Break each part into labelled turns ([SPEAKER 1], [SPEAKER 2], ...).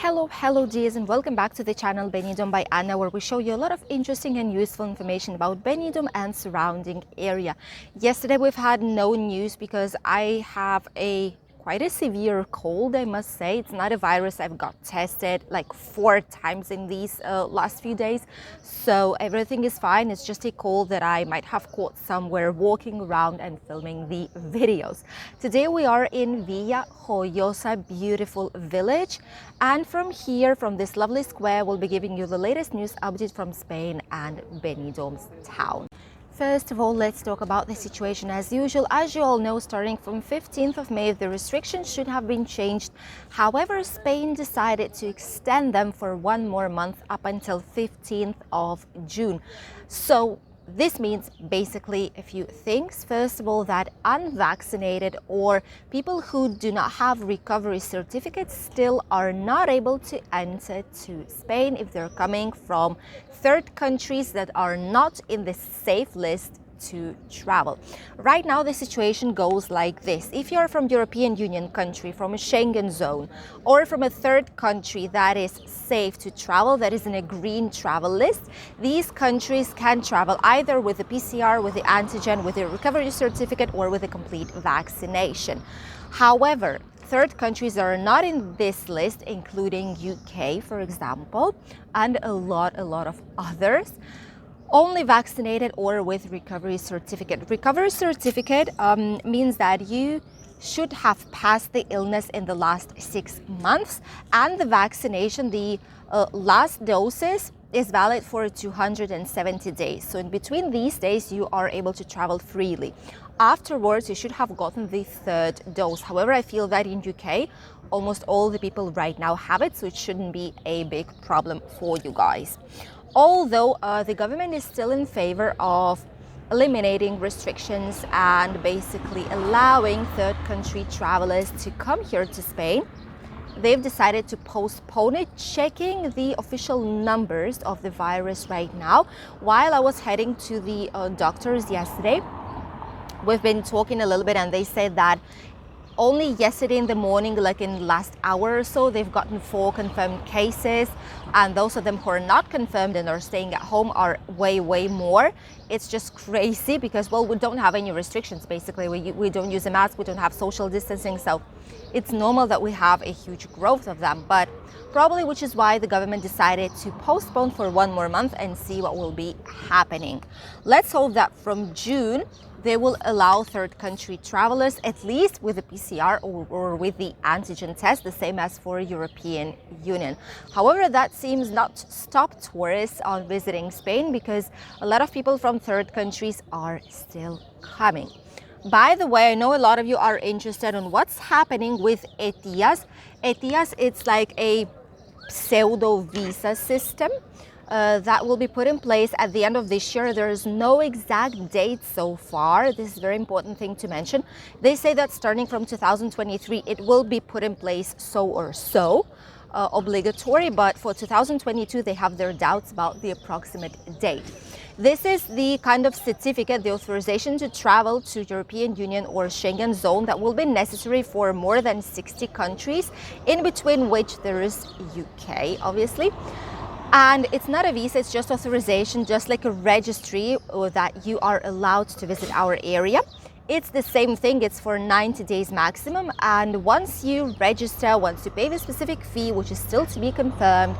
[SPEAKER 1] Hello dears, and welcome back to the channel Benidorm by Anna, where we show you a lot of interesting and useful information about Benidorm and surrounding area. Yesterday we've had no news because I have quite a severe cold, I must say. It's not a virus. I've got tested like 4 times in these last few days, so everything is fine. It's just a cold that I might have caught somewhere walking around and filming the videos. Today we are in Villa Joyosa, beautiful village, and from here, from this lovely square, we'll be giving you the latest news update from Spain and Benidorm's town. First of all, let's talk about the situation as usual. As you all know, starting from 15th of May, the restrictions should have been changed. However, Spain decided to extend them for 1 more month up until 15th of June. So this means basically a few things. First of all, that unvaccinated or people who do not have recovery certificates still are not able to enter to Spain if they're coming from third countries that are not in the safe list to travel. Right now the situation goes like this. If you're from European Union country, from a Schengen zone, or from a third country that is safe to travel, that is in a green travel list, these countries can travel either with a PCR, with the antigen, with a recovery certificate, or with a complete vaccination. However, third countries that are not in this list, including UK, for example, and a lot of others, only vaccinated or with recovery certificate. Recovery certificate means that you should have passed the illness in the last 6 months, and the vaccination, the last doses, is valid for 270 days. So in between these days, you are able to travel freely. Afterwards, you should have gotten the 3rd dose. However, I feel that in UK, almost all the people right now have it, so it shouldn't be a big problem for you guys. Although the government is still in favor of eliminating restrictions and basically allowing third country travelers to come here to Spain, they've decided to postpone it, checking the official numbers of the virus right now. While I was heading to the doctors yesterday, we've been talking a little bit, and they said that only yesterday in the morning, like in the last hour or so, they've gotten 4 confirmed cases, and those of them who are not confirmed and are staying at home are way more. It's just crazy because, well, we don't have any restrictions. Basically, we don't use a mask, we don't have social distancing, so it's normal that we have a huge growth of them. But probably, which is why the government decided to postpone for 1 more month and see what will be happening. Let's hope that from June they will allow third country travelers, at least with a PCR or with the antigen test, the same as for European Union. However, that seems not to stop tourists on visiting Spain, because a lot of people from third countries are still coming. By the way, I know a lot of you are interested in what's happening with ETIAS. ETIAS, it's like a pseudo visa system that will be put in place at the end of this year. There is no exact date so far. This is a very important thing to mention. They say that starting from 2023, it will be put in place obligatory, but for 2022, they have their doubts about the approximate date. This is the kind of certificate, the authorization to travel to European Union or Schengen zone that will be necessary for more than 60 countries, in between which there is UK, obviously. And it's not a visa, it's just authorization, just like a registry, or that you are allowed to visit our area. It's the same thing, it's for 90 days maximum, and once you register, once you pay the specific fee, which is still to be confirmed,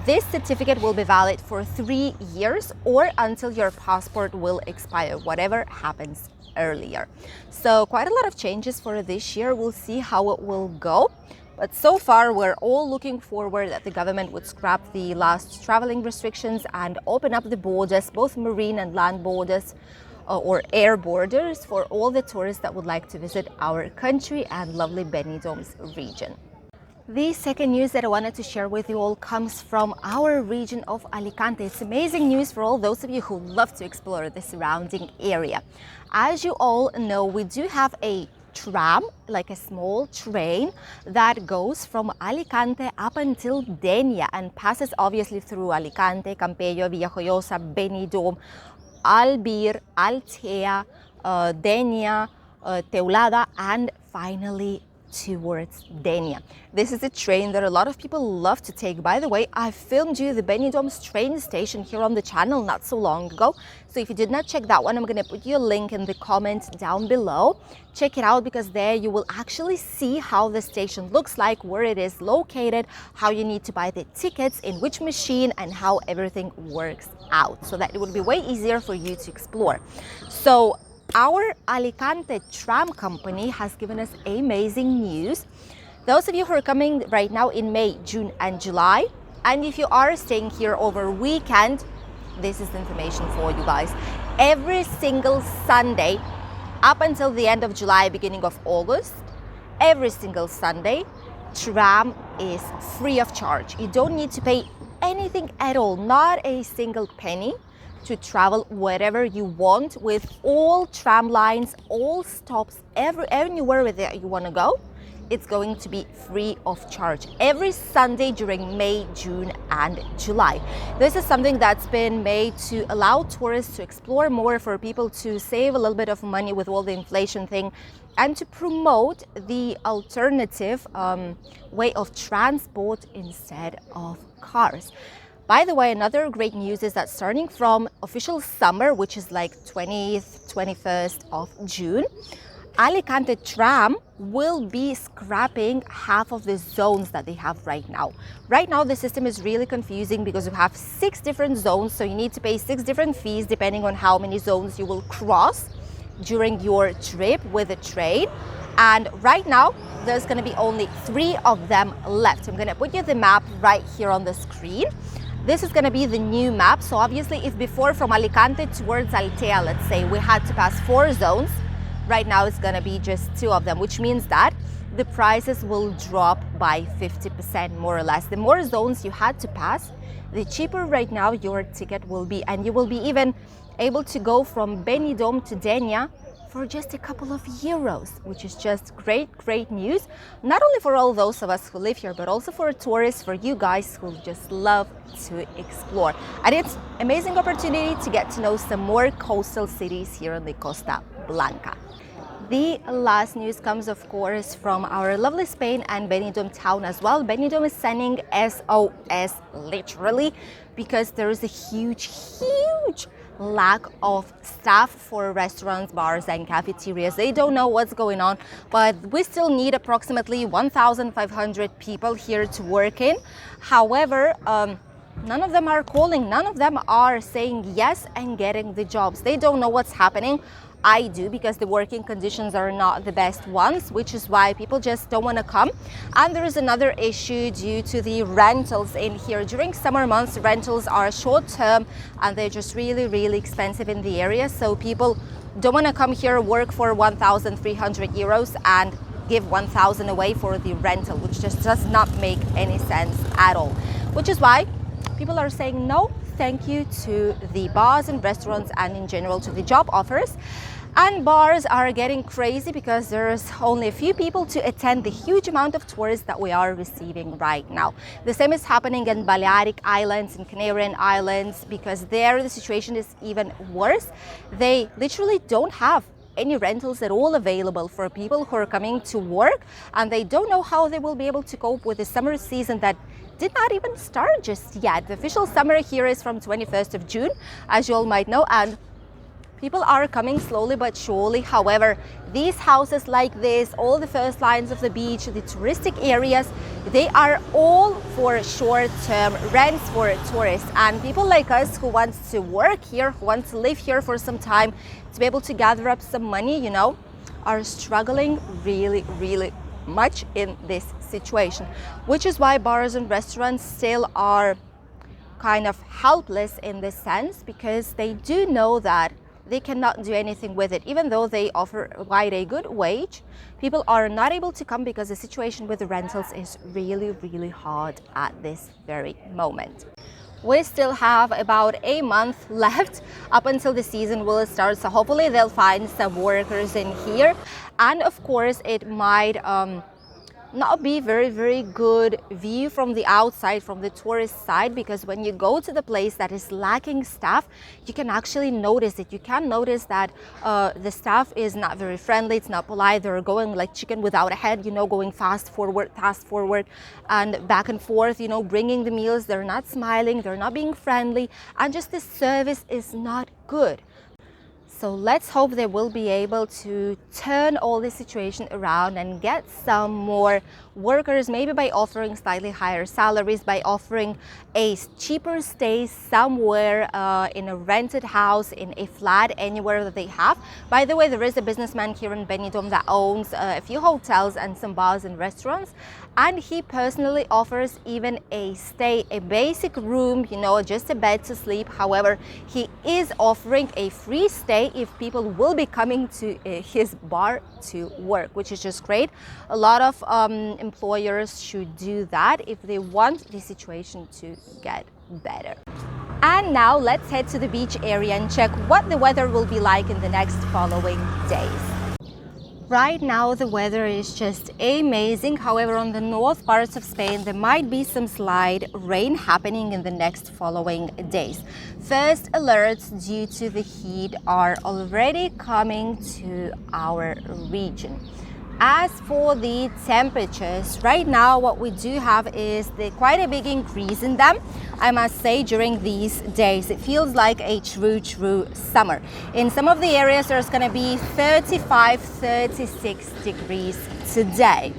[SPEAKER 1] this certificate will be valid for 3 years or until your passport will expire, whatever happens earlier. So quite a lot of changes for this year. We'll see how it will go. But so far, we're all looking forward that the government would scrap the last traveling restrictions and open up the borders, both marine and land borders, or air borders, for all the tourists that would like to visit our country and lovely Benidorm's region. The second news that I wanted to share with you all comes from our region of Alicante. It's amazing news for all those of you who love to explore the surrounding area. As you all know, we do have a tram, like a small train that goes from Alicante up until Denia and passes obviously through Alicante, Campello, Villa Joyosa, Benidorm, Albir, Altea, Denia, Teulada, and finally towards Denia. This is a train that a lot of people love to take. By the way, I filmed you the Benidorm's train station here on the channel not so long ago. So if you did not check that one, I'm going to put you a link in the comments down below. Check it out, because there you will actually see how the station looks like, where it is located, how you need to buy the tickets, in which machine, and how everything works out, so that it will be way easier for you to explore. So our Alicante Tram company has given us amazing news. Those of you who are coming right now in May, June and July, and if you are staying here over weekend, this is the information for you guys. Every single Sunday up until the end of July, beginning of August, every single Sunday, Tram is free of charge. You don't need to pay anything at all, not a single penny, to travel wherever you want with all tram lines, all stops, anywhere that you want to go. It's going to be free of charge every Sunday during May, June and July. This is something that's been made to allow tourists to explore more, for people to save a little bit of money with all the inflation thing, and to promote the alternative way of transport instead of cars. By the way, another great news is that starting from official summer, which is like 20th, 21st of June, Alicante Tram will be scrapping half of the zones that they have right now. Right now, the system is really confusing because you have 6 different zones, so you need to pay 6 different fees depending on how many zones you will cross during your trip with the train. And right now, there's going to be only 3 of them left. I'm going to put you the map right here on the screen. This is going to be the new map. So obviously, if before from Alicante towards Altea, let's say, we had to pass 4 zones, right now it's going to be just 2 of them, which means that the prices will drop by 50% more or less. The more zones you had to pass, the cheaper right now your ticket will be, and you will be even able to go from Benidorm to Denia for just a couple of euros, which is just great news, not only for all those of us who live here, but also for tourists, for you guys who just love to explore. And it's an amazing opportunity to get to know some more coastal cities here in the Costa Blanca. The last news comes, of course, from our lovely Spain and Benidorm town as well. Benidorm is sending SOS, literally, because there is a huge lack of staff for restaurants, bars and cafeterias. They don't know what's going on, but we still need approximately 1,500 people here to work in. However, none of them are calling, none of them are saying yes and getting the jobs. They don't know what's happening. I do, because the working conditions are not the best ones, which is why people just don't want to come. And there is another issue due to the rentals in here. During summer months, rentals are short term and they're just really expensive in the area. So people don't want to come here, work for 1,300 euros and give 1,000 away for the rental, which just does not make any sense at all. Which is why people are saying no, thank you to the bars and restaurants, and in general to the job offers. And bars are getting crazy because there's only a few people to attend the huge amount of tourists that we are receiving right now. The same is happening in Balearic Islands and Canarian Islands, because there the situation is even worse. They literally don't have any rentals at all available for people who are coming to work, and they don't know how they will be able to cope with the summer season that did not even start just yet. The official summer here is from 21st of June, as you all might know, and people are coming slowly but surely. However, these houses like this, all the first lines of the beach, the touristic areas, they are all for short-term rents for tourists. And people like us who want to work here, who want to live here for some time, to be able to gather up some money, you know, are struggling really much in this situation. Which is why bars and restaurants still are kind of helpless in this sense, because they do know that they cannot do anything with it. Even though they offer quite a good wage, people are not able to come because the situation with the rentals is really hard at this very moment. We still have about a month left up until the season will start, so hopefully they'll find some workers in here. And of course, it might not be very good view from the outside, from the tourist side, because when you go to the place that is lacking staff, you can actually notice it. You can notice that the staff is not very friendly, it's not polite, they're going like chicken without a head, you know, going fast forward and back and forth, you know, bringing the meals. They're not smiling, they're not being friendly, and just the service is not good. So let's hope they will be able to turn all this situation around and get some more workers, maybe by offering slightly higher salaries, by offering a cheaper stay somewhere in a rented house, in a flat, anywhere that they have. By the way, there is a businessman here in Benidorm that owns a few hotels and some bars and restaurants, and he personally offers even a stay, a basic room, you know, just a bed to sleep. However, he is offering a free stay if people will be coming to his bar to work, which is just great. A lot of employers should do that if they want the situation to get better. And now let's head to the beach area and check what the weather will be like in the next following days. Right now the weather is just amazing. However, on the north parts of Spain there might be some slight rain happening in the next following days. First alerts due to the heat are already coming to our region. As for the temperatures, right now what we do have is quite a big increase in them. I must say, during these days it feels like a true summer. In some of the areas there's going to be 35-36 degrees today.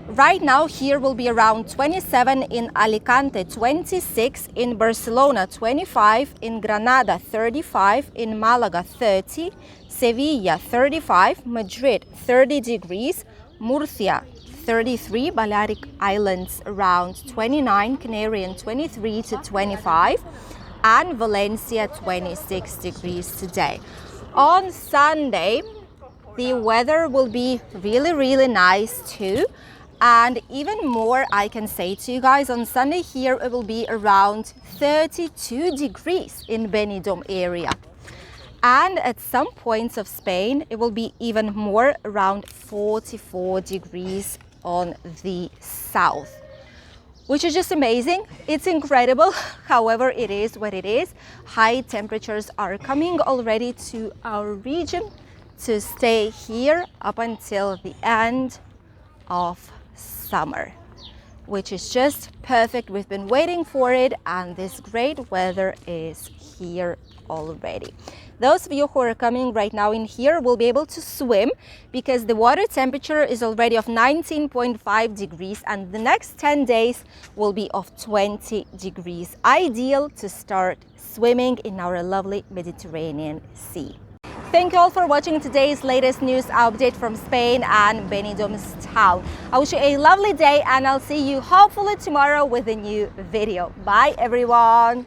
[SPEAKER 1] Right now here will be around 27 in Alicante, 26 in Barcelona, 25 in Granada, 35 in Malaga, 30, Sevilla 35, Madrid 30 degrees, Murcia 33, Balearic Islands around 29, Canarian 23 to 25, and Valencia 26 degrees today. On Sunday the weather will be really nice too. And even more, I can say to you guys, on Sunday here it will be around 32 degrees in Benidorm area. And at some points of Spain it will be even more, around 44 degrees on the south, which is just amazing. It's incredible. However, it is what it is. High temperatures are coming already to our region to stay here up until the end of summer, which is just perfect. We've been waiting for it, and this great weather is here already. Those of you who are coming right now in here will be able to swim, because the water temperature is already of 19.5 degrees and the next 10 days will be of 20 degrees. Ideal to start swimming in our lovely Mediterranean Sea. Thank you all for watching today's latest news update from Spain and Benidorm's town. I wish you a lovely day, and I'll see you hopefully tomorrow with a new video. Bye everyone!